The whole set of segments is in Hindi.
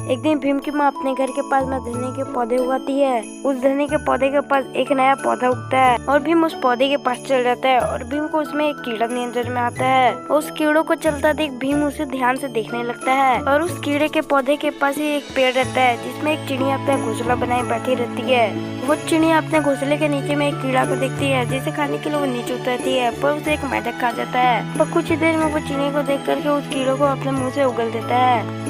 एक दिन भीम की माँ अपने घर के पास में धनिया के पौधे उगाती है। उस धनिया के पौधे के पास एक नया पौधा उगता है और भीम उस पौधे के पास चल जाता है और भीम को उसमें एक कीड़ा नजर में आता है। उस कीड़ों को चलता देख भीम उसे ध्यान से देखने लगता है और उस कीड़े के पौधे के पास ही एक पेड़ रहता है जिसमें एक चिड़िया अपना घोंसला बनाए बैठी रहती है। वो चिड़िया अपने घोंसले के नीचे में एक कीड़ा को देखती है जिसे खाने के लिए वो नीचे उतरती है, पर उसे एक मेंढक खा जाता है। पर कुछ ही देर में वो चिड़िया को देख करके उस कीड़े को अपने मुंह से उगल देता है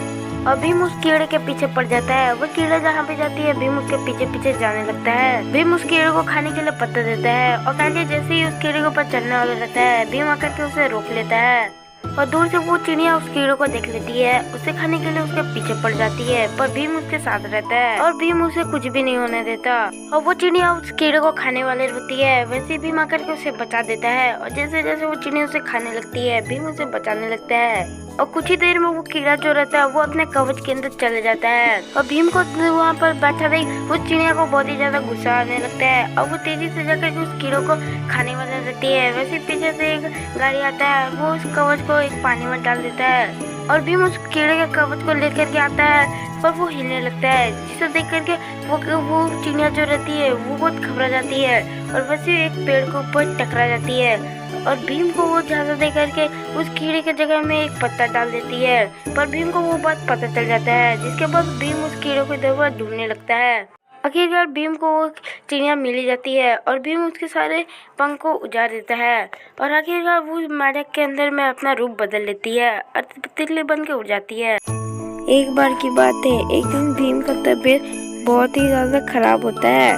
और भीम उस कीड़े के पीछे पड़ जाता है। वो कीड़ा जहाँ पे जाती है भीम उसके पीछे पीछे जाने लगता है। भीम उस कीड़े को खाने के लिए पत्ता देता है और कालिया जैसे ही उस कीड़े के ऊपर चढ़ने वाला रहता है भीम आकर के उसे रोक लेता है और दूर से वो चिड़िया उस कीड़े को देख लेती है। उसे खाने के लिए उसके पीछे पड़ जाती है, पर भीम उसके साथ रहता है और भीम उसे कुछ भी नहीं होने देता और वो चिड़िया उस कीड़े को खाने वाली होती है। वैसे भीम आकर के उसे बचा देता है और जैसे जैसे वो चिड़िया उसे खाने लगती है भीम उसे बचाने लगता है और कुछ ही देर में वो कीड़ा जो रहता है वो अपने कवच के अंदर चले जाता है और भीम को वहाँ पर बैठा देख उस चिड़िया को बहुत ही ज्यादा गुस्सा आने लगता है और वो तेजी से जाकर के उस कीड़ों को खाने वाला रहती है। वैसे पीछे से एक गाड़ी आता है, वो उस कवच को एक पानी में डाल देता है और भीम उस कीड़े के कवच को लेकर के आता है, पर वो हिलने लगता है जिसे देख करके वो चिड़िया जो रहती है वो बहुत घबरा जाती है और वैसे एक पेड़ के ऊपर टकरा जाती है और भीम को वो झांसा दे करके उस कीड़े के जगह में एक पत्ता डाल देती है। पर भीम को वो बात पता चल जाता है, जिसके बाद भीम उस कीड़े को इधर उधर ढूंढने लगता है। आखिरकार भीम को वो चिड़िया मिल जाती है और भीम उसके सारे पंख को उजाड़ देता है और आखिरकार वो मेंढक के अंदर में अपना रूप बदल लेती है और तितली बन के उड़ जाती है। एक बार की बात है, एक दिन भीम का तबीयत बहुत ही ज्यादा खराब होता है,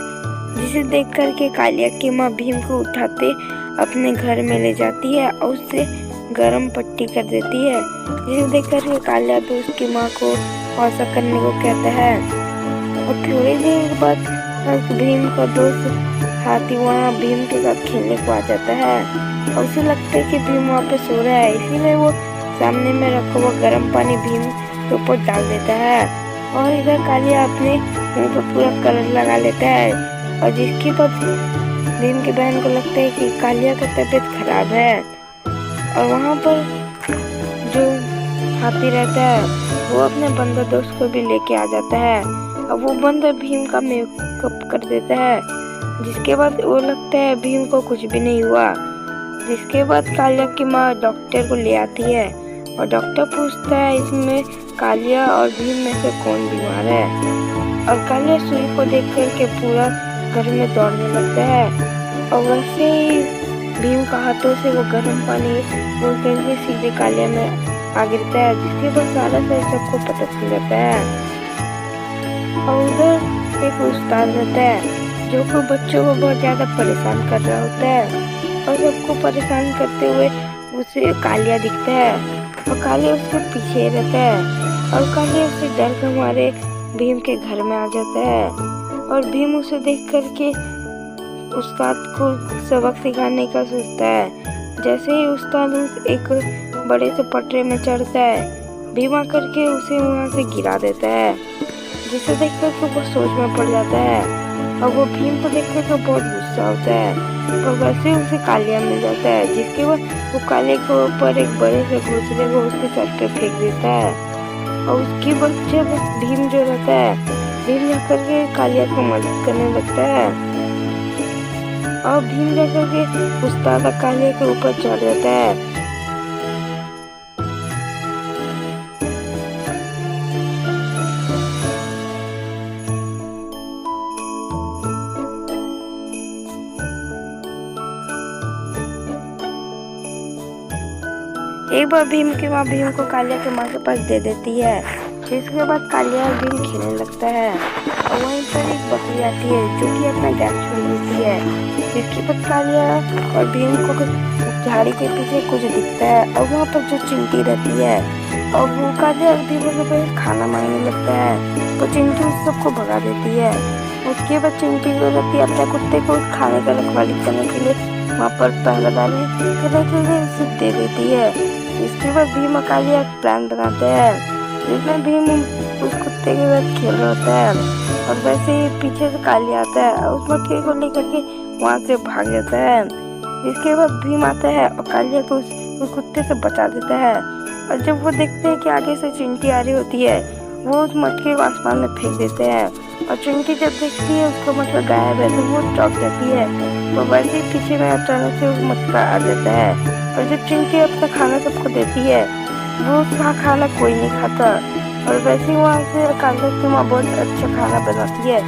जिसे देख करके कालिया की माँ भीम को उठाते अपने घर में ले जाती है और उससे गर्म पट्टी कर देती है, जिसे देख करके कालिया भी उसकी माँ को ऐसा करने को कहता है। और थोड़ी देर बाद भीम का दोस्त हाथी वहाँ भीम के साथ खेलने को आ जाता है और उसे लगता है कि भीम वहाँ पे सो रहा है, इसीलिए वो सामने में रखा हुआ गर्म पानी भीम के ऊपर डाल देता है और इधर कालिया अपने मुंह पर पूरा कलर लगा लेता है और जिसकी बाद भीम की बहन को लगता है कि कालिया का तबीयत खराब है और वहाँ पर जो हाथी रहता है वो अपने बंदर दोस्त को भी लेके आ जाता है और वो बंदर भीम का मेकअप कर देता है, जिसके बाद वो लगता है भीम को कुछ भी नहीं हुआ। जिसके बाद कालिया की माँ डॉक्टर को ले आती है और डॉक्टर पूछता है इसमें कालिया और भीम में से कौन बीमार है और कालिया सुई को देख करके पूरा घर में दौड़ने लगता है और वैसे ही भीम का हाथों से वो गर्म पानी बोल करके सीधे कालिया में आ गिरता है, जिसके बाद सारा से सबको पता चल जाता है। और उधर एक उस्ताद रहता है जो को बच्चों को बहुत ज्यादा परेशान कर रहा होता है और सबको परेशान करते हुए उसे कालिया दिखता है और कालिया उसके पीछे रहता है और कालिया उससे डर के हमारे भीम के घर में आ जाता है और भीम उसे देख करके उस्ताद को सबक सिखाने का सोचता है। जैसे ही उस्ताद एक बड़े से पटरे में चढ़ता है भीम आकर के उसे वहाँ से गिरा देता है, जिसे देख कर वो सोच में पड़ जाता है और वो भीम को देख कर बहुत गुस्सा होता है और वैसे उसे कालिया मिल जाता है, जिसके बाद वो कालिया के ऊपर एक बड़े से घोंसले को उसके सर पे फेंक देता है और उसके बाद जब भीम जो रहता है भीम जाकर के कालिया को मदद करने लगता है और भीम जाकर के उस्ताद कालिया के ऊपर चढ़ जाता है। एक बार भीम की माँ भीम को कालिया के माँ के पास दे देती है, जिसके बाद कालिया और भीम खेलने लगता है और वहीं पर एक बकरी आती है जो कि अपना गैस छोड़ देती है, जिसके बाद कालिया और भीम को झाड़ी के पीछे कुछ दिखता है और वहाँ पर जो चिंटी रहती है और वो कालिया और भीम के पास खाना मांगने लगता है तो चिंटी उस सबको भगा देती है। उसके बाद चिंटी जो रहती है अपने कुत्ते को खाने का रखवाली करने के लिए वहाँ पर पहरेदारी करने के लिए उसे दे देती है। इसके बाद भीम और कालिया एक प्लान बनाते हैं जिसमें भीम उस कुत्ते के साथ खेल रहा होता है और वैसे ही पीछे से कालिया आता है और उस बकरी को लेकर के वहाँ से भाग जाता है। इसके बाद भीम आता है और कालिया को उस कुत्ते से बचा देता है और जब वो देखते हैं कि आगे से चिंटी आ रही होती है वो उस मटके को आसमान में फेंक देते हैं और चिंकी जब देखती है उसका मटका गायब है तो वो चौंक जाती है। तो वैसे ही पीछे में अचानक से उस मटका आ जाता है और जब चिंकी अपना खाना सबको देती है वो उसका खाना कोई नहीं खाता और वैसे ही वहाँ से कांता की माँ बहुत अच्छा खाना बनाती है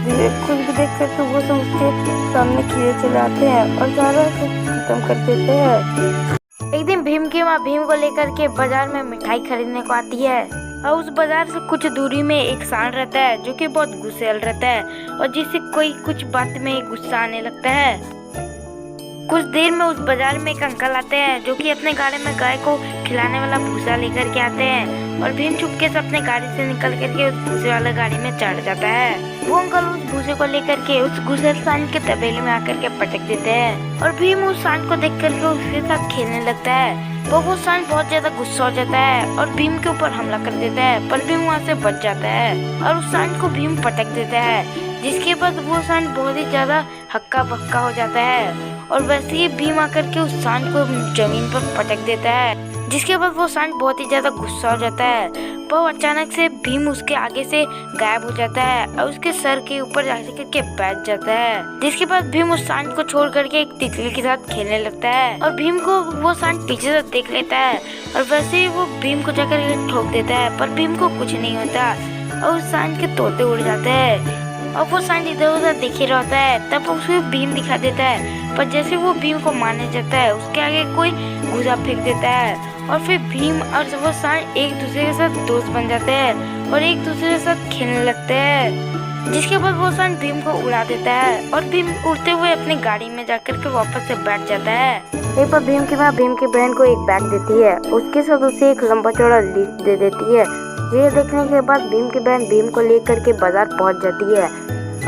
जिसे खुद भी देख कर तो वो सब उसके सामने खीरे चले आते हैं और सारा खत्म कर देते हैं। एक दिन भीम की माँ भीम को लेकर के बाजार में मिठाई खरीदने को आती है और उस बाजार से कुछ दूरी में एक सांड रहता है जो कि बहुत गुस्सैल रहता है और जिससे कोई कुछ बात में गुस्सा आने लगता है। कुछ देर में उस बाजार में एक अंकल आते हैं जो कि अपने गाड़ी में गाय को खिलाने वाला भूसा लेकर के आते हैं और भीम चुपके से अपने गाड़ी से निकल करके उस भूसे वाले गाड़ी में चढ़ जाता है। वो अंकल उस भूसे को लेकर के उस गुस्सैल सांड के तबेले में आकर के पटक देते हैं और भीम उस सांड को देख करके उसके साथ खेलने लगता है। तो वो सांड बहुत ज्यादा गुस्सा हो जाता है और भीम के ऊपर हमला कर देता है पर भीम वहाँ से बच जाता है और उस सांड को भीम पटक देता है जिसके बाद वो सांड बहुत ही ज्यादा हक्का बक्का हो जाता है और वैसे ही भीम आकर के उस सांड को जमीन पर पटक देता है जिसके बाद वो सांड बहुत ही ज्यादा गुस्सा हो जाता है पर अचानक से भीम उसके आगे से गायब हो जाता है और उसके सर के ऊपर जाकर के बैठ जाता है जिसके बाद भीम उस सांड को छोड़ करके एक तितली के साथ खेलने लगता है और भीम को वो सांड पीछे से देख लेता है और वैसे ही वो भीम को जाकर ठोक देता है पर भीम को कुछ नहीं होता और उस सांड के तोते उड़ जाते हैं और वो सांड इधर उधर देख ही रहता है। तब उसे भीम दिखा देता है पर जैसे वो भीम को मारने जाता है उसके आगे कोई गुजा फेंक देता है और फिर भीम और वो सांड एक दूसरे के साथ दोस्त बन जाते हैं और एक दूसरे के साथ खेलने लगते हैं जिसके बाद वो सांड भीम को उड़ा देता है और भीम उड़ते हुए अपनी गाड़ी में जाकर के वापस से बैठ जाता है। एक बार भीम की माँ भीम की बहन को एक बैग देती है उसके साथ उसे एक लंबा चौड़ा लिस्ट दे देती है। ये देखने के बाद भीम की बहन भीम को लेकर के बाजार पहुंच जाती है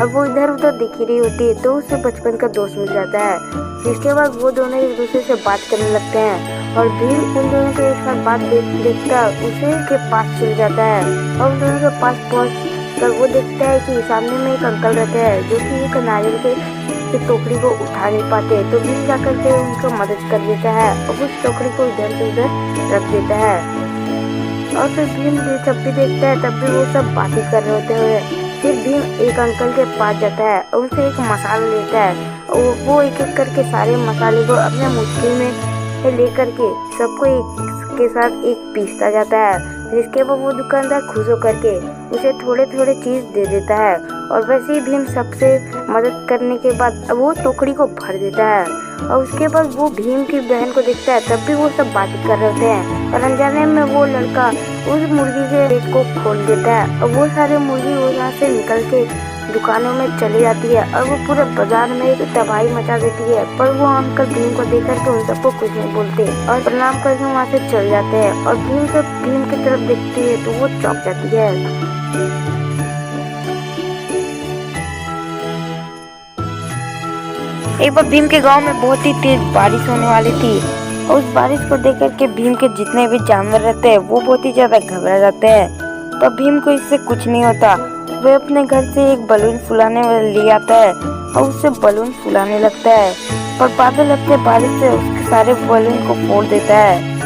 और वो इधर उधर दिख रही होती है तो उसे बचपन का दोस्त मिल जाता है जिसके बाद वो दोनों एक दूसरे से बात करने लगते हैं और भीम उन दोनों के एक साथ बात देखता उसे के पास चल जाता है और उन दोनों के पास पहुंच कर वो देखता है कि सामने में एक अंकल रहते हैं जो कि एक नारियल के टोकरी को उठा नहीं पाते तो भीम जाकर के उनको मदद कर देता है और उस टोकरी को इधर से उधर रख देता है और फिर भीम जब भी देखता है तब भी वो सब बातें कर रहे होते हैं। फिर भीम एक अंकल के पास जाता है और उनसे एक मसाला लेता है और वो एक एक करके सारे मसाले को अपने मुट्ठी में लेकर के सबको एक के साथ एक पीसता जाता है जिसके बाद वो दुकानदार खुश होकर के उसे थोड़े थोड़े चीज दे देता है और वैसे ही भीम सबसे मदद करने के बाद वो टोकरी को भर देता है और उसके बाद वो भीम की बहन को देखता है तब भी वो सब बातें कर रहे होते हैं और अनजाने में वो लड़का उस मुर्गी के पेट को खोल देता है और वो सारे मुर्गी वहाँ से निकल के दुकानों में चली जाती है और वो पूरे बाजार में एक तबाही मचा देती है पर वो अंकल भीम को देखकर के उन सबको कुछ नहीं बोलते और प्रणाम करके वहाँ से चल जाते हैं और भीम जब भीम की तरफ देखती है तो वो चौंक जाती है। एक बार भीम के गांव में बहुत ही तेज बारिश होने वाली थी और उस बारिश को देख कर के भीम के जितने भी जानवर रहते हैं वो बहुत ही ज्यादा घबरा जाते हैं पर भीम को इससे कुछ नहीं होता। वह अपने घर से एक बलून फुलाने वाला ले आता है और उससे बलून फुलाने लगता है पर बादल अपने बारिश से उसके सारे बलून को फोड़ देता है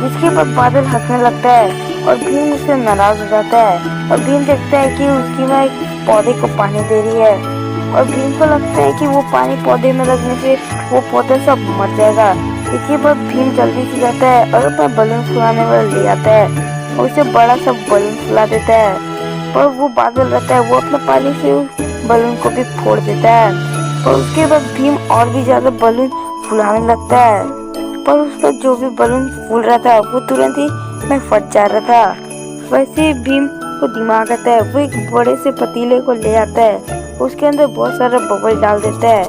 जिसके बाद बादल हंसने लगता है और भीम उससे नाराज हो जाता है और भीम देखता है कि उसकी माँ एक पौधे को पानी दे रही है और भीम को लगता है कि वो पानी पौधे में लगने से वो पौधा सब मर जाएगा। इसके बाद भीम जल्दी से जाता है और अपना बलून फुलाने वाला ले आता है और उसे बड़ा सा बलून फुला देता है पर वो बादल रहता है वो अपने पानी से उस बलून को भी फोड़ देता है और उसके बाद भीम और भी ज्यादा बलून फुलाने लगता है पर उसका जो भी बलून फूल रहा था वो तुरंत ही में फट जा रहा था। वैसे ही भीम को दिमाग आता है वो एक बड़े से पतीले को ले आता है उसके अंदर बहुत सारा बबल डाल देता है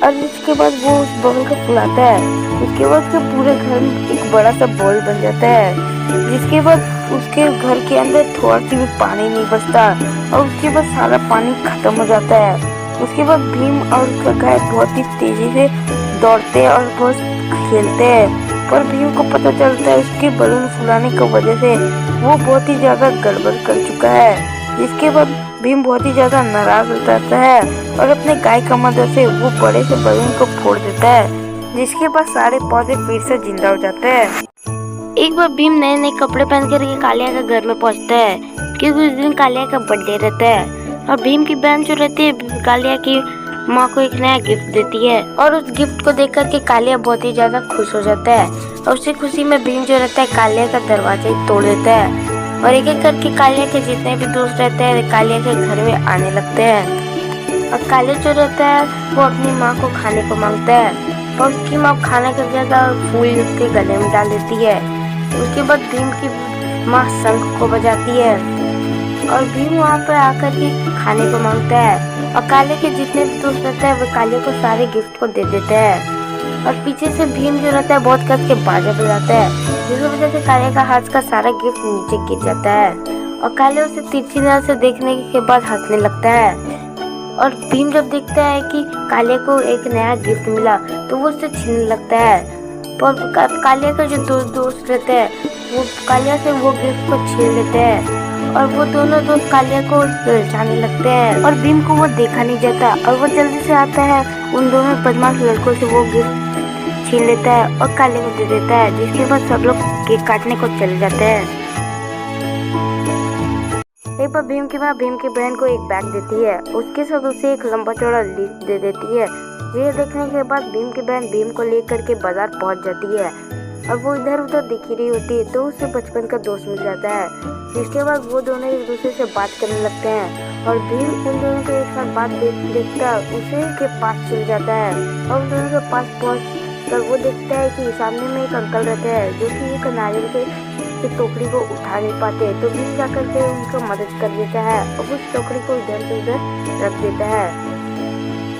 और इसके बाद वो उस बबल को फुलाता है। उसके बाद उसके पूरे घर में एक बड़ा सा बॉल बन जाता है जिसके बाद उसके घर के अंदर थोड़ा सी भी पानी नहीं बचता और उसके बाद सारा पानी खत्म हो जाता है। उसके बाद भीम और उसका गाय बहुत ही तेजी से दौड़ते और बहुत खेलते हैं पर भीम को पता चलता है उसके बलून फुलाने की वजह से वो बहुत ही ज्यादा गड़बड़ कर चुका है जिसके बाद भीम बहुत ही ज्यादा नाराज हो जाता है और अपने गाय का मदद से वो बड़े से बलून को फोड़ देता है जिसके बाद सारे पौधे फिर से जिंदा हो जाते हैं। एक बार भीम नए नए कपड़े पहन कर के कालिया के घर में पहुंचता है, क्योंकि उस दिन कालिया का बर्थडे रहता है। और भीम की बहन जो रहती है कालिया की माँ को एक नया गिफ्ट देती है, और उस गिफ्ट को देख कर के कालिया बहुत ही ज्यादा खुश हो जाता है। और उसी खुशी में भीम जो रहता है कालिया का दरवाजा ही तोड़ देता है, और एक एक करके कालिया के जितने भी दोस्त रहते हैं कालिया के घर में आने लगते हैं। और कालिया जो रहता है वो अपनी माँ को खाने को मांगता है, और उसकी माँ खाना कर जाता है और फूल उसके गले में डाल देती है। उसके बाद भीम की माँ शंख को बजाती है, और भीम वहाँ पर आकर के खाने को मांगता है। और काले के जितने भी दोस्त रहते हैं वो काले को सारे गिफ्ट को दे देते हैं। और पीछे से भीम जो रहता है बहुत कस के बाजा बजाता है, जिसकी वजह से काले का हाथ का सारा गिफ्ट नीचे गिर जाता है। और काले उसे तिरछी नजर से देखने के बाद हंसने लगता है। और भीम जब देखता है कि काले को एक नया गिफ्ट मिला तो वो उससे छीनने लगता है। पर कालिया का जो दोस्त रहते हैं वो कालिया से वो गिफ्ट को छीन लेते हैं, और वो दोनों दोस्त कालिया को ललचाने लगते हैं। और भीम को वो देखा नहीं जाता, और वो जल्दी से आता है उन दोनों बदमाश लड़कों से वो गिफ्ट छीन लेता है और कालिया को दे देता है। जिसके बाद सब लोग केक काटने को चले जाते हैं। एक बार भीम की माँ भीम की बहन को एक बैग देती है, उसके साथ उसे एक लंबा चौड़ा लिस्ट दे देती है। ये देखने के बाद भीम की बहन भीम को लेकर के बाजार पहुंच जाती है, और वो इधर उधर दिख रही होती है तो उसे बचपन का दोस्त मिल जाता है। जिसके बाद वो दोनों एक दूसरे से बात करने लगते हैं, और भीम उन दोनों के एक साथ बात देखता उसे के पास चल जाता है। और उन दोनों के पास पहुंच कर वो देखता है कि सामने में एक अंकल रहते हैं जो कि एक नारियल के टोकरी को उठा नहीं पाते, तो भीम जाकर के उनको मदद कर देता है और उस टोकरी को इधर से उधर रख देता है।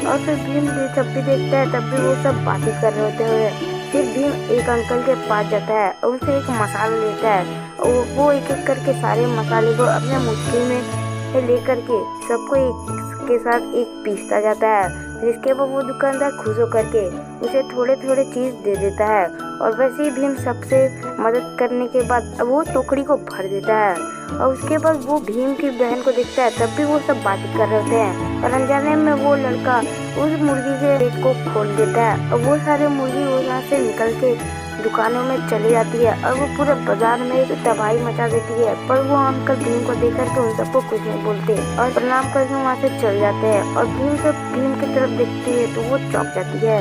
और फिर भीम जब भी देखता है तब भी वो सब बातें कर रहे होते हुए फिर भीम एक अंकल के पास जाता है और उनसे एक मसाला लेता है, और वो एक एक करके सारे मसाले को अपने मुट्ठी में लेकर के सबको एक के साथ एक पीसता जाता है। जिसके बाद वो दुकानदार खुश होकर के उसे थोड़े थोड़े चीज दे देता है, और वैसे ही भीम सबसे मदद करने के बाद वो टोकरी को भर देता है। और उसके बाद वो भीम की बहन को देखता है तब भी वो सब बातें कर रहे होते हैं, और अनजाने में वो लड़का उस मुर्गी के पेट को खोल देता है, और वो सारे मुर्गी वहाँ से निकल के दुकानों में चली जाती है, और वो पूरे बाजार में एक तबाही मचा देती है। पर वो अंकल भीम को देख करके उन सबको कुछ नहीं बोलते और प्रणाम करके वहाँ से चल जाते हैं। और भीम जब भीम की तरफ देखती है तो वो चौंक जाती है।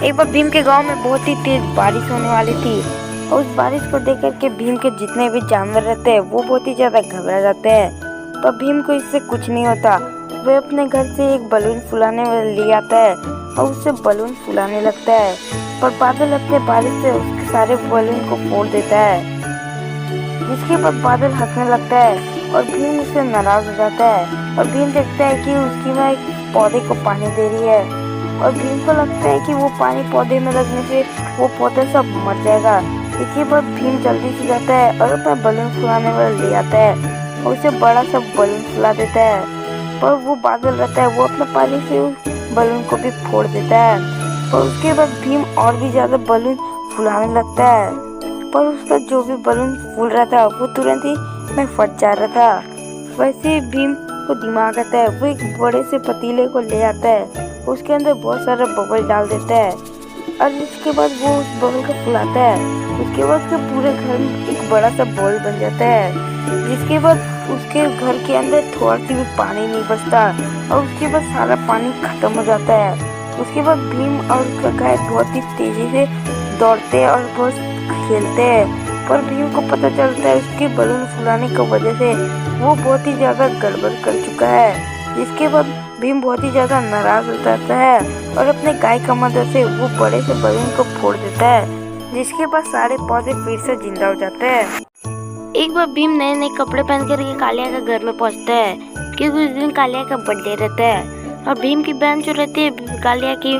एक बार भीम के गांव में बहुत ही तेज बारिश होने वाली थी, और उस बारिश को देख करके भीम के जितने भी जानवर रहते हैं वो बहुत ही ज्यादा घबरा जाते हैं। पर भीम को इससे कुछ नहीं होता। वह अपने घर से एक बलून फुलाने वाला ले आता है और उससे बलून फुलाने लगता है, पर बादल अपने बारिश से उसके सारे बलून को फोड़ देता है। जिसके बाद बादल हंसने लगता है और भीम उससे नाराज हो जाता है। और भीम देखता है कि उसकी माँ एक पौधे को पानी दे रही है, और भीम को लगता है कि वो पानी पौधे में लगने से वो पौधा सब मर जाएगा। इसके बाद भीम जल्दी से जाता है और अपना बलून फुलाने वाला ले आता है और उसे बड़ा सा बलून फुला देता है। पर वो बादल रहता है वो अपने पानी से उस बलून को भी फोड़ देता है, और उसके बाद भीम और भी ज्यादा बलून फुलाने लगता है। पर उसका जो भी बलून फूल रहा था वो तुरंत ही में फट जा रहा था। वैसे ही भीम को दिमाग आता है, वो एक बड़े से पतीले को ले आता है, उसके अंदर बहुत सारा बबल डाल देता है, और इसके बाद वो उस बबल को फुलाता है। उसके बाद उसके पूरे घर में एक बड़ा सा बॉल बन जाता है। जिसके बाद उसके घर के अंदर थोड़ा सी भी पानी नहीं बचता, और उसके बाद सारा पानी खत्म हो जाता है। उसके बाद भीम और उसका गाय बहुत ही तेजी से दौड़ते हैं और बहुत खेलते हैं। पर भीम को पता चलता है उसके बलून फुलाने की वजह से वो बहुत ही ज्यादा गड़बड़ कर चुका है। जिसके बाद भीम बहुत ही ज्यादा नाराज हो जाता है और अपने गाय का मदद से वो बड़े से बलून को फोड़ देता है। जिसके बाद सारे पौधे फिर से जिंदा हो जाते हैं। एक बार भीम नए नए कपड़े पहन कर के कालिया के घर में पहुंचता है, क्योंकि उस दिन कालिया का बर्थडे रहता है। और भीम की बहन जो रहती है कालिया की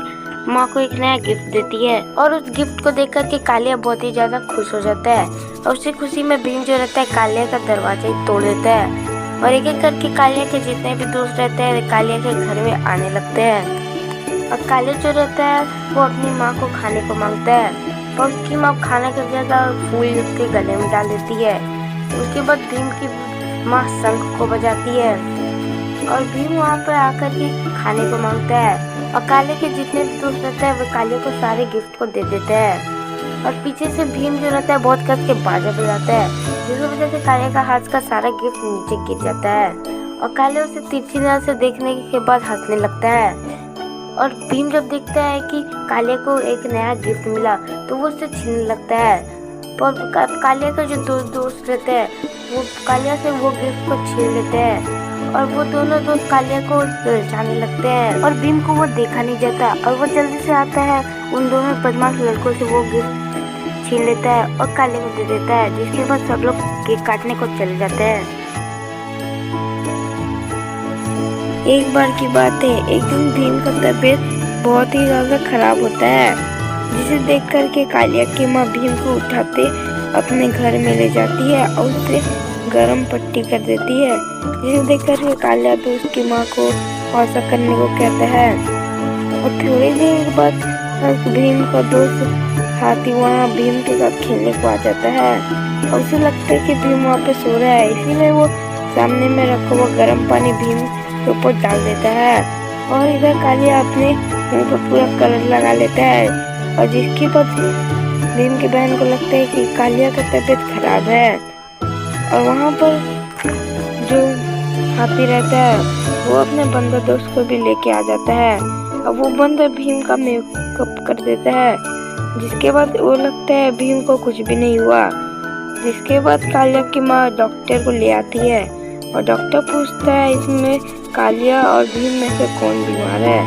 माँ को एक नया गिफ्ट देती है, और उस गिफ्ट को देख कर के कालिया बहुत ही ज्यादा खुश हो जाता है। और उसी खुशी में भीम जो रहता है कालिया का दरवाजा ही तोड़ देता है, और एक एक करके कालिया के जितने भी दोस्त रहते हैं कालिया के घर में आने लगते हैं। और कालिया जो रहता है वो अपनी माँ को खाने को मांगता है, और उसकी माँ खाना कर जाता है और फूल उसके गले में डाल देती है। उसके बाद भीम की माँ शंख को बजाती है, और भीम वहाँ पर आकर के खाने को मांगता है, और कालिया के जितने भी दोस्त रहते हैं वो कालिया को सारे गिफ्ट को दे देते हैं। और पीछे से भीम जो रहता है बहुत कस के बाजा बजाता है, जिसकी वजह से कालिया का हाथ का सारा गिफ्ट नीचे गिर जाता है। और कालिया उसे तिरछी नजर से देखने के बाद हंसने लगता है। और भीम जब देखता है कि कालिया को एक नया गिफ्ट मिला तो वो उसे छीनने लगता है। पर कालिया का जो दो दोस्त रहते हैं वो कालिया से वो गिफ्ट को छीन लेते हैं और वो दोनों दोस्त कालिया को ललचाने लगते हैं। और भीम को वो देखा नहीं जाता और वो जल्दी से आता है उन दोनों बदमाश लड़कों से वो गिफ्ट छीन लेता है और कालिया को दे देता है, जिसके बाद सब लोग केक काटने को चले जाते हैं। एक बार की बात है, एक दिन भीम का तबीयत बहुत ही ज्यादा खराब होता है, जिसे देख कर के कालिया की माँ भीम को उठाते अपने घर में ले जाती है और उसे गर्म पट्टी कर देती है, जिसे देख कर के कालिया भी उसकी माँ को ऐसा करने को कहता है। और थोड़ी देर बाद भीम का दोस्त हाथी वहाँ भीम के साथ खेलने को आ जाता है और उसे लगता है कि भीम वहाँ पे सो रहा है, इसीलिए वो सामने में रखा हुआ गर्म पानी भीम के ऊपर डाल देता है। और इधर कालिया अपने मुंह पर पूरा कलर लगा लेता है और जिसके बाद भीम की बहन को लगता है कि कालिया का तबीयत खराब है। और वहाँ पर जो हाथी रहता है वो अपने बंदर दोस्त को भी लेके आ जाता है और वो बंदर भीम का मेकअप कर देता है, जिसके बाद वो लगता है भीम को कुछ भी नहीं हुआ। जिसके बाद कालिया की माँ डॉक्टर को ले आती है और डॉक्टर पूछता है इसमें कालिया और भीम में से कौन बीमार है।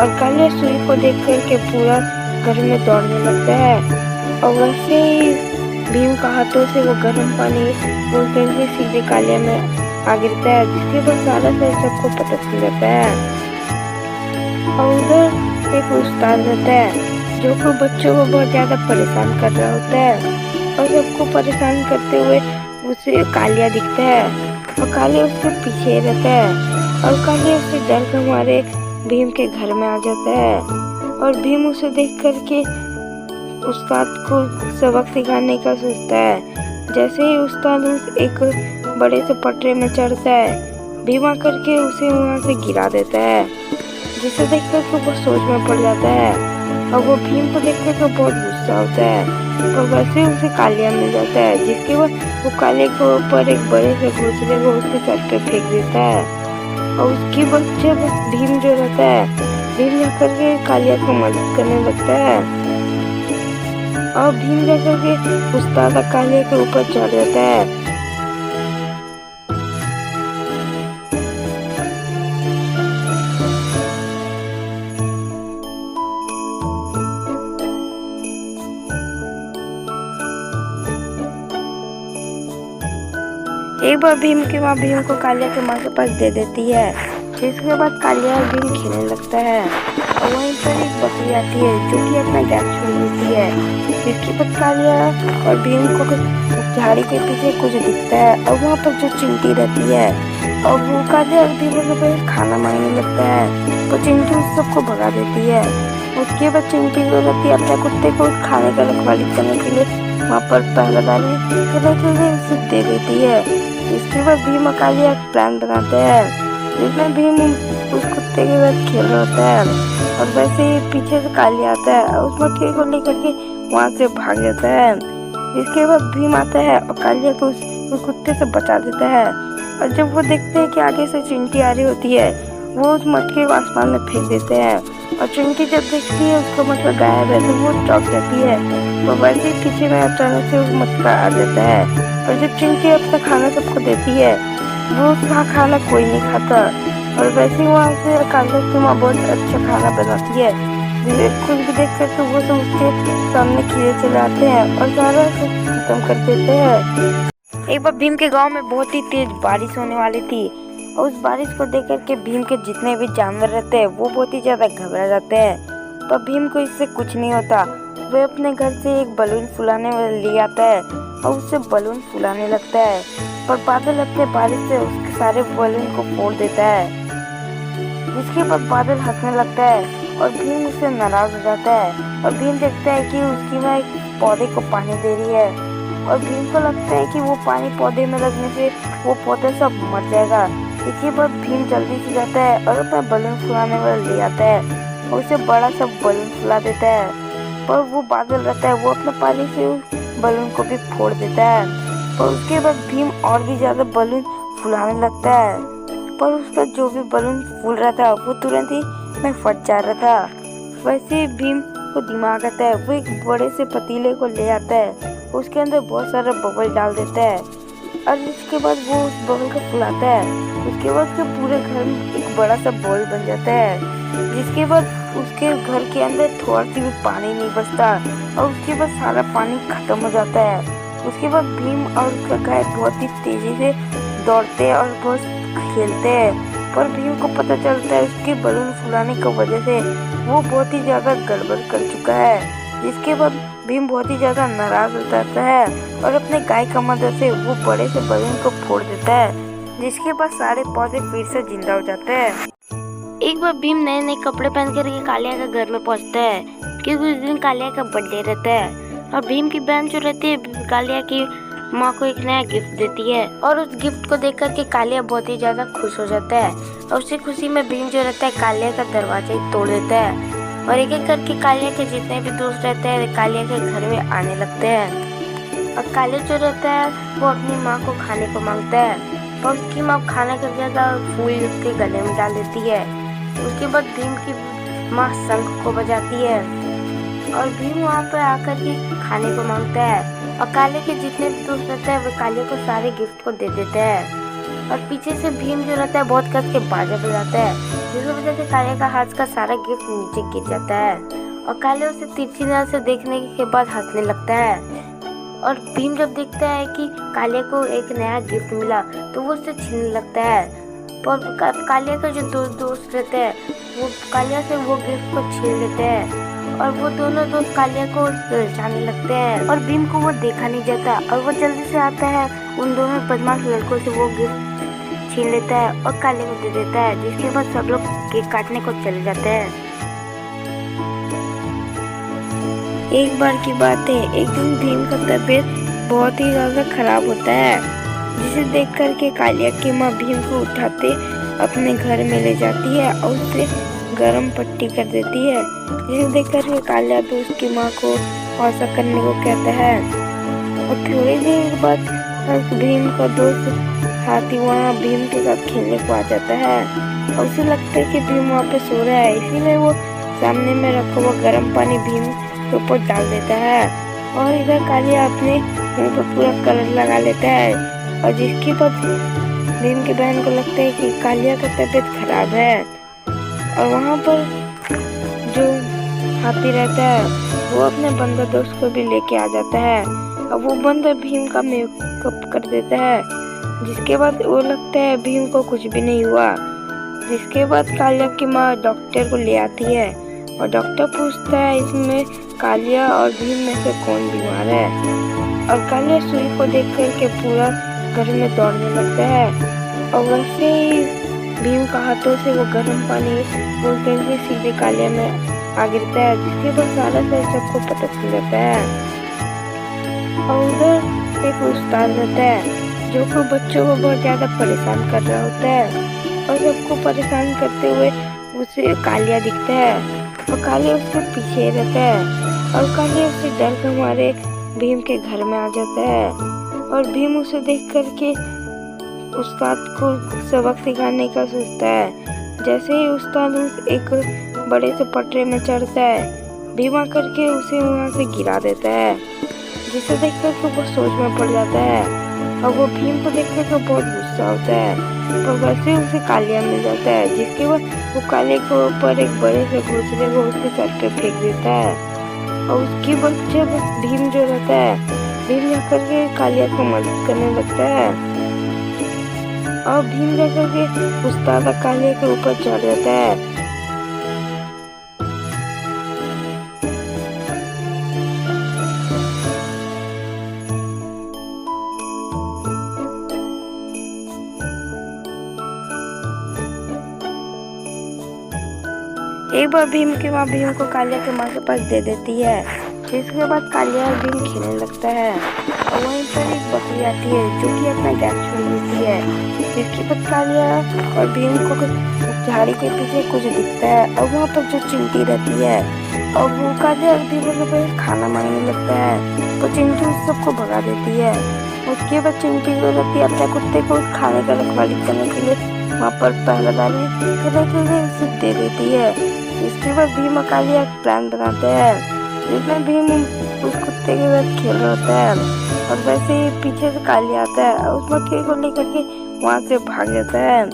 और कालिया सुई को देख कर के पूरा घर में दौड़ने लगता है और वैसे ही भीम का हाथों से वो गर्म पानी बोल करके सीधे कालिया में आ गिरता है, जिसके बाद सारा से सबको पता चल जाता है। और उधर एक उस्ताद रहता है जो को बच्चों को बहुत ज्यादा परेशान कर रहा होता है और सबको परेशान करते हुए उसे कालिया दिखता है और कालिया उसके पीछे रहता है और कालिया उससे डर के मारे भीम के घर में आ जाता है। और भीम उसे देख करके उस्ताद को सबक सिखाने का सोचता है। जैसे ही उस्ताद उस एक बड़े से पटरे में चढ़ता है, भीम आकर के उसे वहाँ से गिरा देता है, जिसे देख कर वो सोच में पड़ जाता है और वो भीम को देख कर बहुत गुस्सा होता है और वैसे उसे कालिया मिल जाता है, जिसके बाद वो कालिया के ऊपर एक बड़े से घोंसले को उसके सर पे फेंक देता है। और उसके बाद जब भीम जो रहता है भीम जाकर के कालिया को मदद करने लगता है और भीम जाकर के उस्ताद कालिया के ऊपर चढ़ जाता है। एक बार भीम की माँ भीम को कालिया की माँ के पास दे देती है, जिसके बाद कालिया और भीम खेलने लगता है और वहीं पर एक बकरी आती है जो कि अपना गैस छोड़ देती है, जिसके बाद कालिया और भीम को झाड़ी के पीछे कुछ दिखता है और वहाँ पर जो चिंटी रहती है और वो कालिया और भीम के पास खाना मांगने लगता है तो चिंटी उस सबको भगा देती है। उसके बाद चिंटी जो रहती है अपने कुत्ते को खाने का रखवाली करने के लिए वहाँ पर पहरेदारी करने के लिए उसे दे देती है। इसके बाद भीम और कालिया एक प्लान बनाते हैं, जिसमें भीम उस कुत्ते के साथ खेल रहा होता है और वैसे ही पीछे से कालिया आता है और उस मटके को लेकर के वहाँ से भाग जाता है। जिसके बाद भीम आता है और कालिया को उस कुत्ते से बचा देता है। और जब वो देखते हैं कि आगे से चिंटी आ रही होती है, वो उस मटके को आसमान में फेंक देते हैं और चिंटी जब देखती है उसका मटका गायब है तो वो चौंक जाती है। तो वैसे ही पीछे में अचानक से उस मटका आ जाता है और जब चिंटी अपना खाना सबको देती है वो उसका खाना कोई नहीं खाता और वैसे ही वहाँ से कालिया की माँ बहुत अच्छा खाना बनाती है, जिसे खुद भी देख कर तो वो सब उसके सामने खीरे चलाते हैं और सारा खत्म कर देते हैं। एक बार भीम के गांव में बहुत ही तेज बारिश होने वाली थी और उस बारिश को देख कर के भीम के जितने भी जानवर रहते हैं वो बहुत ही ज्यादा घबरा जाते हैं, पर भीम को इससे कुछ नहीं होता। वह अपने घर से एक बलून फुलाने वाला ले आता है और उससे बलून फुलाने लगता है, पर बादल अपने बारिश से उसके सारे बलून को फोड़ देता है, जिसके बाद बादल हंसने लगता है और भीम उससे नाराज हो जाता है। और भीम देखता है कि उसकी माँ एक पौधे को पानी दे रही है और भीम को लगता है कि वो पानी पौधे में लगने से वो पौधा सब मर जाएगा, इसके बाद भीम जल्दी से जाता है और अपना बलून फुलाने वाला ले आता है और उसे बड़ा सा बलून फुला देता है। पर वो बादल रहता है, वो अपने पानी से उस बलून को भी फोड़ देता है। और उसके बाद भीम और भी ज्यादा बलून फुलाने लगता है, पर उसका जो भी बलून फूल रहा था वो तुरंत ही में फट जा रहा था। वैसे भीम को दिमाग आता है, वो एक बड़े से पतीले को ले आता है, उसके अंदर बहुत सारा बबल डाल देता है और इसके बाद वो उस बबल को फुलाता है। उसके बाद उसके पूरे घर में एक बड़ा सा बॉल बन जाता है, जिसके बाद उसके घर के अंदर थोड़ा सी भी पानी नहीं बचता और उसके बाद सारा पानी खत्म हो जाता है। उसके बाद भीम और उसका गाय बहुत ही तेजी से दौड़ते और बहुत खेलते हैं, पर भीम को पता चलता है उसके बलून फुलाने की वजह से वो बहुत ही ज्यादा गड़बड़ कर चुका है। जिसके बाद भीम बहुत ही ज्यादा नाराज हो जाता है और अपने गाय का मदद से वो बड़े से बलून को फोड़ देता है, जिसके बाद सारे पौधे फिर से जिंदा हो जाते हैं। एक बार भीम नए नए कपड़े पहन करके कालिया के घर में पहुंचता है, क्योंकि उस दिन कालिया का बर्थडे रहता है और भीम की बहन जो रहती है कालिया की माँ को एक नया गिफ्ट देती है और उस गिफ्ट को देख करके कालिया बहुत ही ज्यादा खुश हो जाता है और उसी खुशी में भीम जो रहता है कालिया का दरवाजा ही तोड़ देता है और एक एक करके कालिया के जितने भी दोस्त रहते हैं कालिया के घर में आने लगते हैं। और कालिया जो रहता है वो अपनी माँ को खाने को मांगता है और उसकी माँ खाने का ज्यादा फूल उसके गले में डाल देती है। उसके बाद भीम की माँ शंख को बजाती है और भीम वहाँ पर आकर के खाने को मांगता है और कालिया के जितने भी दोस्त रहते हैं वो कालिया को सारे गिफ्ट को दे देते हैं और पीछे से भीम जो रहता है बहुत कस के बाजा बजाता है, जिसकी वजह से कालिया का हाथ का सारा गिफ्ट नीचे गिर जाता है और कालिया उसे तिरछी नजर से देखने के बाद हंसने लगता है। और भीम जब देखता है कि कालिया को एक नया गिफ्ट मिला तो वो उसे छीनने लगता है, पर कालिया का जो दो दोस्त रहते हैं वो कालिया से वो गिफ्ट को छीन लेते हैं और वो दोनों दोस्त कालिया को ललचाने लगते हैं और भीम को वो देखा नहीं जाता और वो जल्दी से आता है उन दोनों बदमाश लड़कों से वो गिफ्ट छीन लेता है और कालिया को दे देता है, जिसके बाद सब लोग केक काटने को चले जाते हैं। एक बार की बात है, एक दिन भीम का तबीयत बहुत ही ज्यादा खराब होता है, जिसे देख करके कालिया की माँ भीम को उठाते अपने घर में ले जाती है और उससे गरम पट्टी कर देती है, जिसे देख करके कालिया भी उसकी माँ को ऐसा करने को कहता है। और थोड़ी देर बाद भीम का दोस्त हाथी वहाँ भीम के साथ खेलने को आ जाता है और उसे लगता है कि भीम वहाँ पे सो रहा है, इसीलिए वो सामने में रखा हुआ गर्म पानी भीम के ऊपर डाल देता है और इधर कालिया अपने मुंह पर पूरा कलर लगा लेता है और जिसके बाद भीम की बहन को लगता है कि कालिया का तबीयत खराब है और वहाँ पर जो हाथी रहता है वो अपने बंदर दोस्त को भी लेके आ जाता है और वो बंदर भीम का मेकअप कर देता है, जिसके बाद वो लगता है भीम को कुछ भी नहीं हुआ। जिसके बाद कालिया की माँ डॉक्टर को ले आती है और डॉक्टर पूछता है इसमें कालिया और भीम में से कौन बीमार है और कालिया सुई को देख करके पूरा घर में दौड़ने लगता है और वैसे ही भीम का हाथों से वो गर्म पानी बोल करके सीधे कालिया में आ गिरता है, जिसके बाद सारा से सबको पता चल जाता है। और उधर एक उस्ताद रहता है जो को बच्चों को बहुत ज्यादा परेशान कर रहा होता है और सबको परेशान करते हुए उसे कालिया दिखता है और कालिया उसके पीछे रहता है और कालिया उससे डर के मारे भीम के घर में आ जाता है और भीम उसे देख करके उस्ताद को सबक सिखाने का सोचता है। जैसे ही उस्ताद उस एक बड़े से पटरे में चढ़ता है भीम आकर के उसे वहाँ से गिरा देता है, जिसे देख कर वो सोच में पड़ जाता है और वो भीम को देख कर बहुत गुस्सा होता है और वैसे उसे कालिया मिल जाता है, जिसके बाद वो कालिया के ऊपर एक बड़े से घोंसले को उसके सर पे फेंक देता है और उसके बाद जब भीम जो रहता है भीम जाकर के कालिया को मदद करने लगता है और भीम जाकर के उस्ताद कालिया के ऊपर चढ़ जाता है। एक बार भीम की माँ भीम को कालिया के माँ के पास दे देती है जिसके बाद कालिया और भीम खेलने लगता है और वहीं पर एक बकरी आती है जो कि अपना गैस छोड़ देती है। जिसके बाद कालिया और भीम को झाड़ी के पीछे कुछ दिखता है और वहाँ पर जो चिंटी रहती है और वो कालिया और भीम पर खाना मांगने लगता है तो चिंटी उस सबको भगा देती है। उसके बाद चिंटी को रहती है अपने कुत्ते को खाने का रखवाली करने के लिए वहाँ पर पहरेदारी करने के लिए उसे दे देती है। इसके बाद भीम और कालिया एक प्लान बनाते हैं जिसमें भीम उस कुत्ते के साथ खेल रहा होता है और वैसे ही पीछे से कालिया आता है और उस बकरी को लेकर के वहाँ से भाग जाता है।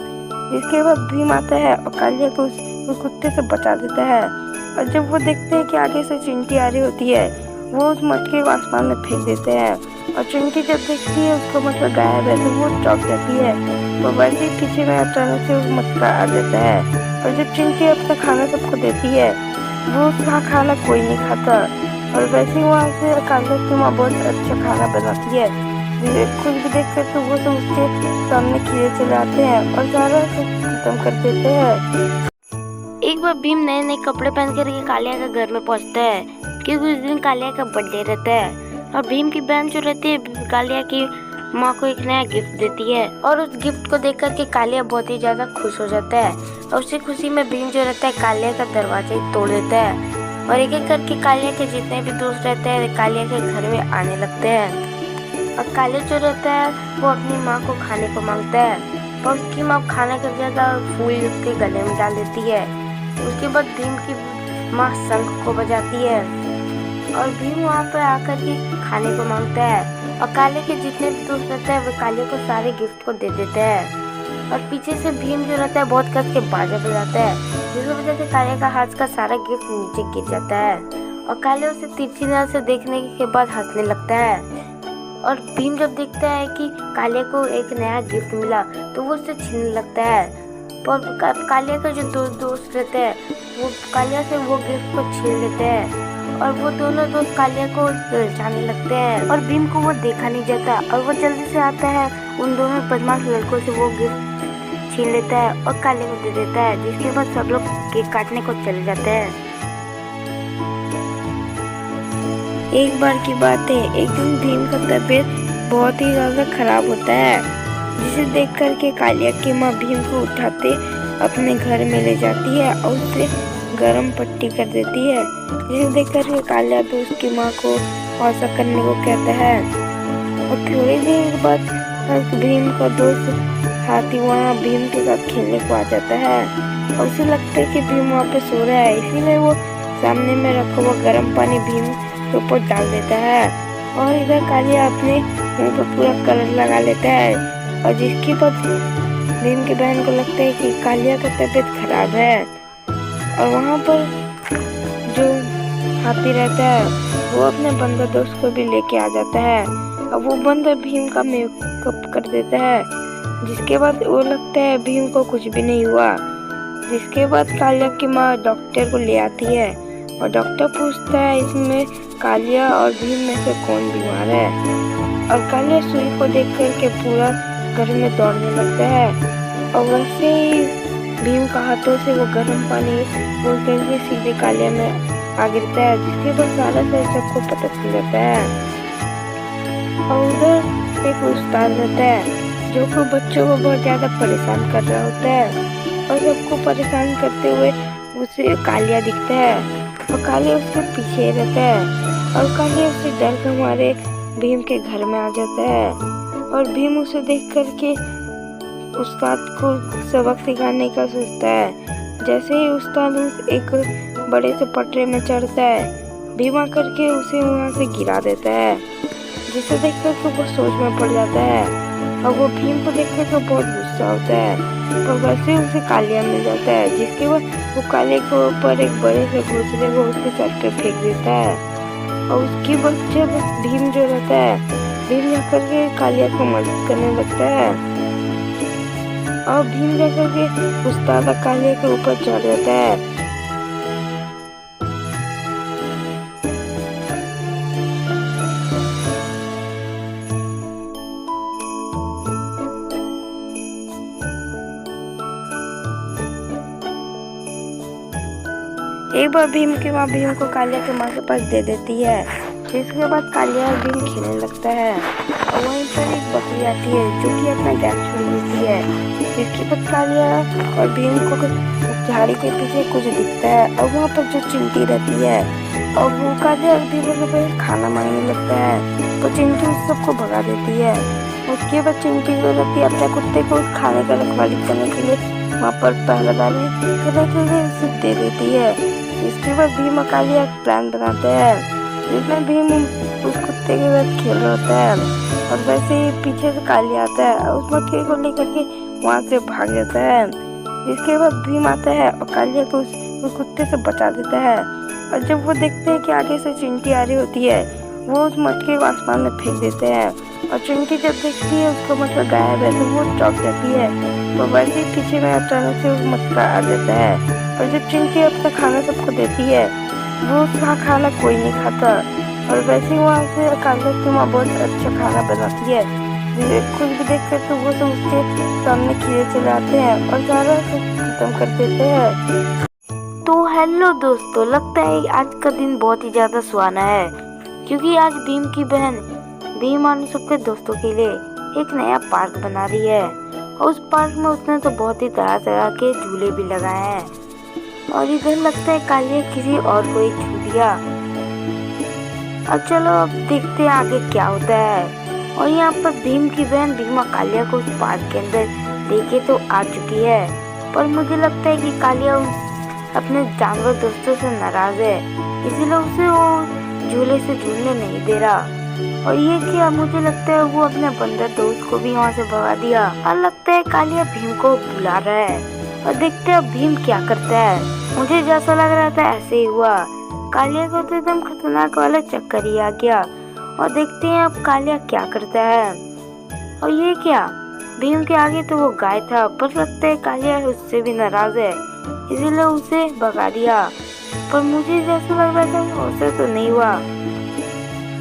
जिसके बाद भीम आता है और कालिया को उस कुत्ते से बचा देता है और जब वो देखते हैं कि आगे से चिंटी आ रही होती है वो उस मटके को आसमान में फेंक देते हैं और चिंटी जब देखती है उसका मटका गायब है तो वो चौंक जाती है। तो वैसे ही पीछे में अचानक से उस मटका आ जाता है और जब चिंटी अपना खाना सबको देती है वो उसका खाना कोई नहीं खाता और वैसे ही वहाँ से कालिया की माँ बहुत अच्छा खाना बनाती है जिसे खुद भी देख कर तो वो सब उसके सामने कीड़े चले आते हैं और सारा खत्म कर देते हैं। एक बार भीम नए नए कपड़े पहन करके कालिया का घर में पहुंचता है क्योंकि उस दिन कालिया का बर्थडे रहता है और भीम की बहन जो रहती है कालिया की माँ को एक नया गिफ्ट देती है और उस गिफ्ट को देख करके कालिया बहुत ही ज्यादा खुश हो जाता है और उसी खुशी में भीम जो रहता है कालिया का दरवाजा ही तोड़ देता है और एक एक करके कालिया के जितने भी दोस्त रहते हैं कालिया के घर में आने लगते हैं और कालिया जो रहता है वो अपनी माँ को खाने को मांगता है और उसकी माँ खाना कर जाता है और फूल उसके गले में डाल देती है। उसके बाद भीम की माँ शंख को बजाती है और भीम वहाँ पर आकर के खाने को मांगता है और कालिया के जितने भी दोस्त रहते हैं वो कालिया को सारे गिफ्ट को दे देते हैं और पीछे से भीम जो रहता है बहुत कस के बाजा बजाता है जिसकी वजह से कालिया का हाथ का सारा गिफ्ट नीचे गिर जाता है और कालिया उसे तिरछी नजर से देखने के बाद हंसने लगता है और भीम जब देखता है कि कालिया को एक नया गिफ्ट मिला तो वो उससे छीनने लगता है पर कालिया का जो दो दोस्त रहते हैं वो कालिया से वो गिफ्ट को छीन लेते हैं और वो दोनों दोस्त कालिया को जाने लगते हैं और भीम को वो देखा नहीं जाता और वो जल्दी से आता है उन दोनों बदमाश लड़कों से वो गिफ्ट छीन लेता है और कालिया को दे देता है। जिसके बाद सब लोग केक काटने को चले जाते हैं। एक बार की बात है एक दिन भीम का तबीयत बहुत ही ज्यादा खराब होता है जिसे देख कर के कालिया की माँ भीम को उठाते अपने घर में ले जाती है और उसे गरम पट्टी कर देती है जिसे देख कर के कालिया भी उसकी माँ को ऐसा करने को कहता है और थोड़ी देर बाद भीम का दोस्त हाथी वहाँ भीम के साथ खेलने को आ जाता है और उसे लगता है कि भीम वहाँ पे सो रहा है इसीलिए वो सामने में रखा हुआ गर्म पानी भीम के ऊपर डाल देता है और इधर कालिया अपने मुंह पर पूरा कलर लगा लेता है और जिसकी बाद भीम की बहन को लगता है कि कालिया का तबीयत खराब है और वहाँ पर जो हाथी रहता है वो अपने बंदा दोस्त को भी लेके आ जाता है और वो बंदा भीम का मेकअप कर देता है जिसके बाद वो लगता है भीम को कुछ भी नहीं हुआ। जिसके बाद कालिया की माँ डॉक्टर को ले आती है और डॉक्टर पूछता है इसमें कालिया और भीम में से कौन बीमार है और कालिया सुई को देख कर के पूरा घर में दौड़ने लगता है और वैसे ही भीम का हाथों से वो गर्म पानी बोल करके सीधे कालिया में आ गिरता है जिसके बाद सारा से सबको पता चल जाता है और उधर एक उस्ताद रहता है जो को बच्चों को बहुत ज्यादा परेशान कर रहा होता है और सबको परेशान करते हुए उसे कालिया दिखता है और कालिया उसके पीछे रहता है और कालिया उसे डर के मारे भीम के घर में आ जाता है और भीम उसे देख करके उस्ताद को सबक सिखाने का सोचता है। जैसे ही उस्ताद उस एक बड़े से पटरे में चढ़ता है भीम आकर के उसे वहाँ से गिरा देता है जिसे देख कर वो सोच में पड़ जाता है और वो भीम को देख कर बहुत गुस्सा होता है और वैसे उसे कालिया मिल जाता है जिसके बाद वो कालिया के ऊपर एक बड़े से घोंसले को उसके सर पे फेंक देता है और उसके बाद जब भीम जो रहता है भीम जाकर के कालिया को मदद करने लगता है और भीम जाकर के उस्ताद कालिया के ऊपर चढ़ जाता है। एक बाद भीम की माँ भीम को कालिया की माँ के पास दे देती है। जिसके बाद कालिया और भीम खेलने लगता है और वहीं पर एक बकरी आती है जो कि अपना ज्ञान छोड़ देती है। जिसके बाद कालिया और भीम को झाड़ी के पीछे कुछ दिखता है और वहाँ पर जो चिंटी रहती है और वो कालिया और भीम के पास खाना मांगने लगता है तो चिंटी उस सबको भगा देती है। उसके बाद चिंटी को रहती है अपने कुत्ते को खाने का रखवाली करने के लिए वहाँ पर पहरेदारी करने के लिए उसे दे देती है। इसके बाद भीम और कालिया एक प्लान बनाते हैं जिसमें भीम उस कुत्ते के साथ खेल रहा होता है और वैसे ही पीछे से कालिया आता है और उस बकरी को लेकर के वहाँ से भाग जाता है। इसके बाद भीम आता है और कालिया को उस कुत्ते से बचा देता है और जब वो देखते हैं कि आगे से चिंटी आ रही होती है वो उस मटके को आसमान में फेंक देते हैं और चिंटी जब देखती है उसका मटका गायब है तो वो चौंक जाती है। तो वैसे ही पीछे में अचानक से वो मटका आ जाता है और जब चिंटी अपना खाना सबको देती है वो उसका खाना कोई नहीं खाता और वैसे ही वहाँ से कालिया की माँ बहुत अच्छा खाना बनाती है जिसे खुद भी देख कर तो वो सब उसके सामने खीरे चले आते हैं और सारा खत्म कर देते हैं। तो हेलो दोस्तों, लगता है आज का दिन बहुत ही ज्यादा सुहाना है क्योंकि आज भीम की बहन भीम और सबके दोस्तों के लिए एक नया पार्क बना रही है और उस पार्क में उसने तो बहुत ही तरह तरह के झूले भी लगाए हैं और इधर लगता है कालिया किसी और को ही छू दिया। अब चलो अब देखते हैं आगे क्या होता है। और यहाँ पर भीम की बहन भीमा कालिया को उस पार्क के अंदर लेके तो आ चुकी है पर मुझे लगता है कि कालिया अपने जानवर दोस्तों से नाराज है इसीलिए उसे वो झूले से झूलने नहीं दे रहा। और ये क्या, मुझे लगता है वो अपने बंदर दोस्त को भी वहाँ से भगा दिया और लगता है कालिया भीम को बुला रहा है और देखते हैं भीम क्या करता है। मुझे जैसा लग रहा था ऐसे ही हुआ, कालिया को तो एकदम खतरनाक वाला चक्कर ही आ गया और देखते हैं अब कालिया क्या करता है। और ये क्या, भीम के आगे तो वो गाय था पर लगता है कालिया उससे भी नाराज है इसीलिए उसे भगा दिया पर मुझे जैसा लग रहा था वैसे तो नहीं हुआ।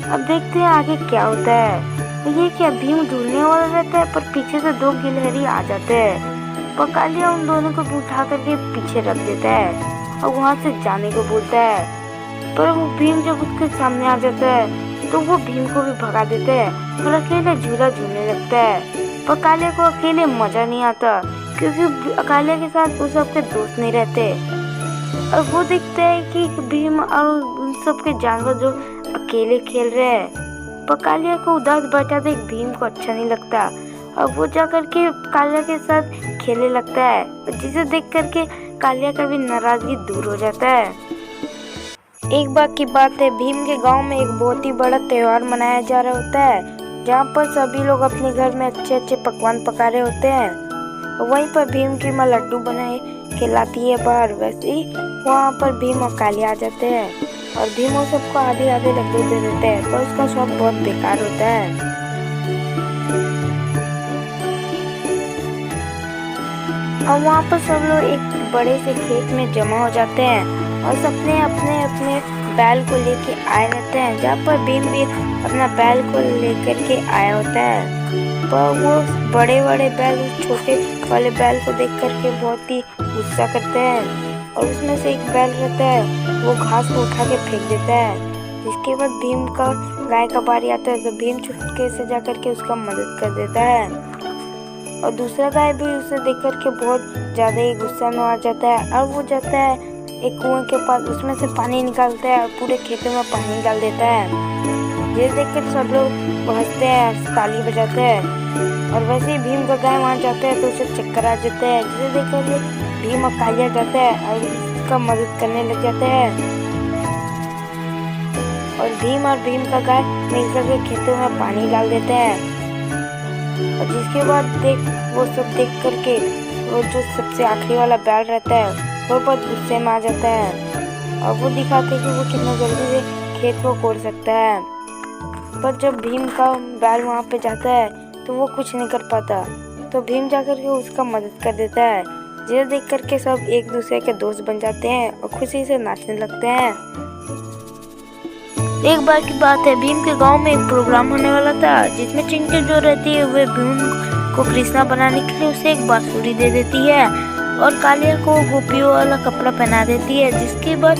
अब देखते हैं आगे क्या होता है। ये क्या, भीम झूलने वाला रहता है पर पीछे से दो गिलहरी आ जाते हैं पर कालिया उन दोनों को उठा करके पीछे रख देता है और वहाँ से जाने को बोलता है पर वो भीम जब उसके सामने आ जाता है तो वो भीम को भी भगा देता है और अकेले झूला झूलने लगता है पर कालिया को अकेले मजा नहीं आता क्योंकि कालिया के साथ वो सबके दोस्त नहीं रहते और वो दिखता है कि भीम और उन सबके जानवर जो अकेले खेल रहे हैं पर कालिया को उदास बैठा देख भीम को अच्छा नहीं लगता और वो जा करके कालिया के साथ खेलने लगता है जिसे देख करके कालिया का भी नाराजगी दूर हो जाता है। एक बार की बात है, भीम के गांव में एक बहुत ही बड़ा त्योहार मनाया जा रहा होता है जहाँ पर सभी लोग अपने घर में अच्छे अच्छे पकवान पका रहे होते हैं और वहीं पर भीम की माँ लड्डू बनाए खिलाती है बाहर। वैसे ही वहाँ पर भीम और कालिया आ जाते हैं और भीम उन सबको आधे आधे लड्डू दे देते हैं पर उसका स्वाद बहुत बेकार होता है। और वहाँ पर सब लोग एक बड़े से खेत में जमा हो जाते हैं और सबने अपने अपने बैल को लेके आए रहते हैं जहाँ पर भीम भी अपना बैल को लेकर के आया होता है पर वो बड़े बड़े बैल उस छोटे वाले बैल को देख करके बहुत ही गुस्सा करते हैं और उसमें से एक बैल रहता है वो घास को उठा के फेंक देता है। जिसके बाद भीम का गाय का बारी आता है तो भीम चुपके से जा करके उसका मदद कर देता है और दूसरा गाय भी उसे देख करके बहुत ज़्यादा ही गुस्सा में आ जाता है और वो जाता है एक कुएं के पास, उसमें से पानी निकालता है और पूरे खेतों में पानी डाल देता है। ये देखकर सब लोग हंसते हैं, ताली बजाते हैं और वैसे ही भीम का गाय वहाँ जाता है तो उसे चक्कर आ जाता है जिसे देखकर भीम और कालिया जाता है और उसका मदद करने लग जाते हैं और भीम का गाय मिलकर के खेतों में पानी डाल देते हैं और जिसके बाद वो सब देख करके वो जो सबसे आखिरी वाला बैल रहता है वो बहुत गुस्से में आ जाता है और वो दिखाते कि वो कितना जल्दी से खेत को कोड़ सकता है पर जब भीम का बैल वहाँ पे जाता है तो वो कुछ नहीं कर पाता तो भीम जाकर के उसका मदद कर देता है जिसे देख करके सब एक दूसरे के दोस्त बन जाते हैं और खुशी से नाचने लगते हैं। एक बार की बात है, भीम के गांव में एक प्रोग्राम होने वाला था जिसमें चिंटी जो रहती है वह भीम को कृष्णा बनाने के लिए उसे एक बांसुरी दे देती है और कालिया को गोपियों वाला कपड़ा पहना देती है, जिसके बाद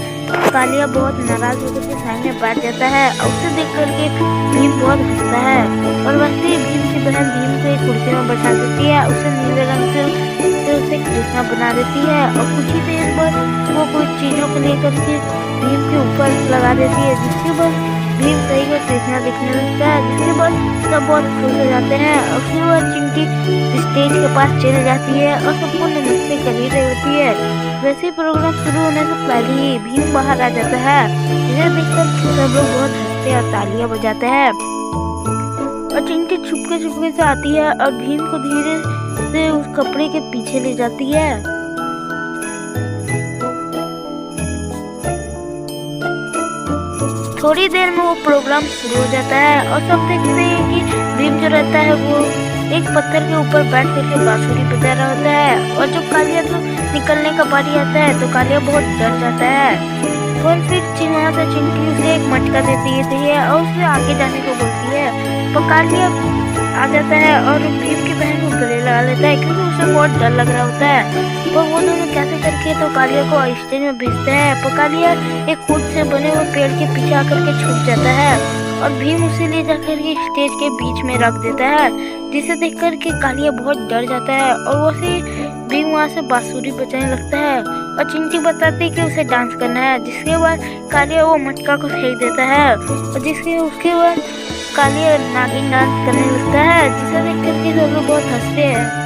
कालिया बहुत नाराज होकर के सामने बैठ जाता है और उसे देख करके भीम बहुत हंसता है। और वैसे ही भीम की बहन भीम को एक कुर्सी में बैठा देती है, उसे नीले रंग से उसे कृष्णा बना देती है और कुछ ही देर बाद वो कुछ चीजों को लेकर के भीम के ऊपर लगा देती है, जिसके बाद भीम सही को कृष्णा दिखने लगता है। जिसके बाद सब बहुत खुश हो जाते हैं और फिर वह चिंटी स्टेज के पास चली जाती है और सबको नमस्ते कर ही रही होती है। वैसे प्रोग्राम शुरू होने से पहले ही भीम बाहर आ जाता है, जिसे देखकर सब लोग बहुत हंसते और तालियां बजाते हैं। और चिंटी छुपके से आती है और भीम को धीरे से उस कपड़े के पीछे ले जाती है। थोड़ी देर में वो प्रोग्राम शुरू हो जाता है और सब देखते हैं कि भीम जो रहता है वो एक पत्थर के ऊपर बैठ करके बांसुरी बजा रहा होता है। और जब कालिया तो निकलने का बारी आता है तो कालिया बहुत डर जाता है और फिर वहाँ से चिंटी उसे एक मटका देती है और उसे आगे जाने को बोलती है। तो कालिया आ जाता है और भीम की बहन को गले लगा लेता है क्योंकि उसे बहुत डर लग रहा होता है। तो वो दोनों कैसे करके तो कालिया को स्टेज में भेजते हैं। तो कालिया एक खुद से बने हुए पेड़ के पीछे आकर के छुप जाता है और भीम उसे ले जाकर के स्टेज के बीच में रख देता है, जिसे देख कर के कालिया बहुत डर जाता है और वैसे भीम वहाँ से बांसुरी बजाने लगता है और चिंटी बताती है कि उसे डांस करना है। जिसके बाद कालिया वो मटका को फेंक देता है और उसके बाद कालिया नागिन डांस करने लगता है, जिसे देख करके सब लोग बहुत हंसते हैं।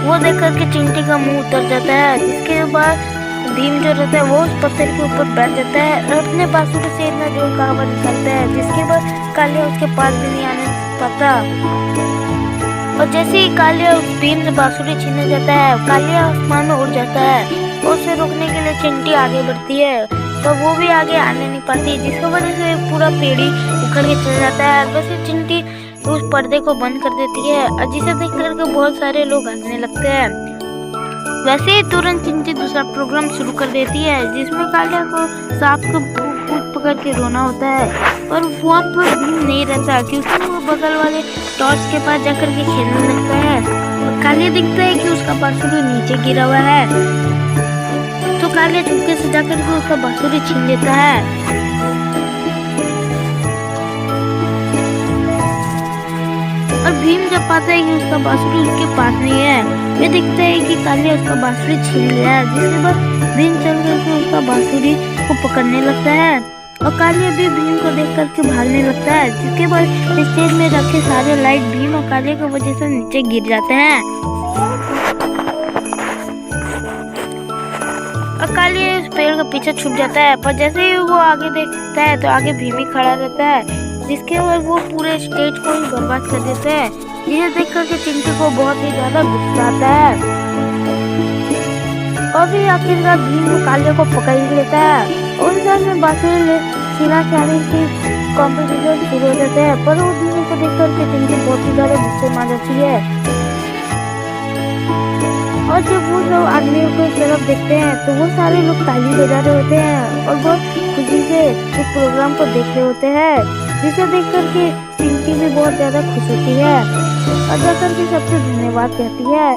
वो देख करके चिंटी का मुंह उतर जाता है। जिसके बाद भीम जो रहता है वो उस पत्थर के ऊपर बैठ जाता है और अपने बांसुरी से इतना जोर का आवाज निकालता है, जिसके बाद कालिया उसके पास भी नहीं आने पाता। और जैसे ही कालिया उस भीम से बांसुरी छीनने जाता है, कालिया आसमान में उड़ जाता है और उसे रोकने के लिए चिंटी आगे बढ़ती है तो वो भी आगे आने नहीं पाती, जिसकी वजह से पूरा पेड़ी उखड़ के चल जाता है। वैसे चिंटी उस पर्दे को बंद कर देती है और जिसे देख करके बहुत सारे लोग हंसने लगते हैं। वैसे ही तुरंत चिंटी दूसरा प्रोग्राम शुरू कर देती है, जिसमें कालिया को सांप को पूंछ पकड़ के रोना होता है और वहाँ पर भीम नहीं रहता क्योंकि वो बगल वाले टॉर्च के पास जाकर के खेलने लगता है। और कालिया दिखता है कि उसका बांसुरी नीचे गिरा हुआ है, तो कालिया चुपके से जाकर के उसका बांसुरी छीन लेता है। और भीम जब पाता है कि उसका बांसुरी उसके पास नहीं है, वे देखता है कि कालिया उसका बांसुरी छीन लिया है। जिसके बाद भीम चल करके उसका बांसुरी को पकड़ने लगता है और कालिया भी भीम को देख करके भागने लगता है। जिसके बाद स्टेज में रखे सारे लाइट भीम और कालिया की वजह से नीचे गिर जाते हैं और कालिया उस पेड़ के पीछे छुप जाता है। पर जैसे ही वो आगे देखता है तो आगे भीम ही खड़ा रहता है, जिसके बाद वो पूरे स्टेज को ही बर्बाद कर देते हैं, जिसे देख करके चिंटी को बहुत ही ज्यादा गुस्सा आता है। और भी आखिरकार भीम कालिया को पकड़ लेता है और उस में बांसुरी छीना-छानी की कॉम्पिटिशन शुरू हो जाते हैं। पर वो भीम को देख करके चिंटी बहुत ही ज्यादा गुस्से में आ जाती है और जब वो सब आदमियों को तरफ देखते हैं तो वो सारे लोग ताली बजा रहे होते हैं और बहुत खुशी से इस प्रोग्राम को देख रहे होते हैं, जिसे देख करके चिंटी भी बहुत ज्यादा खुश होती है और जाकर के सबसे धन्यवाद कहती है।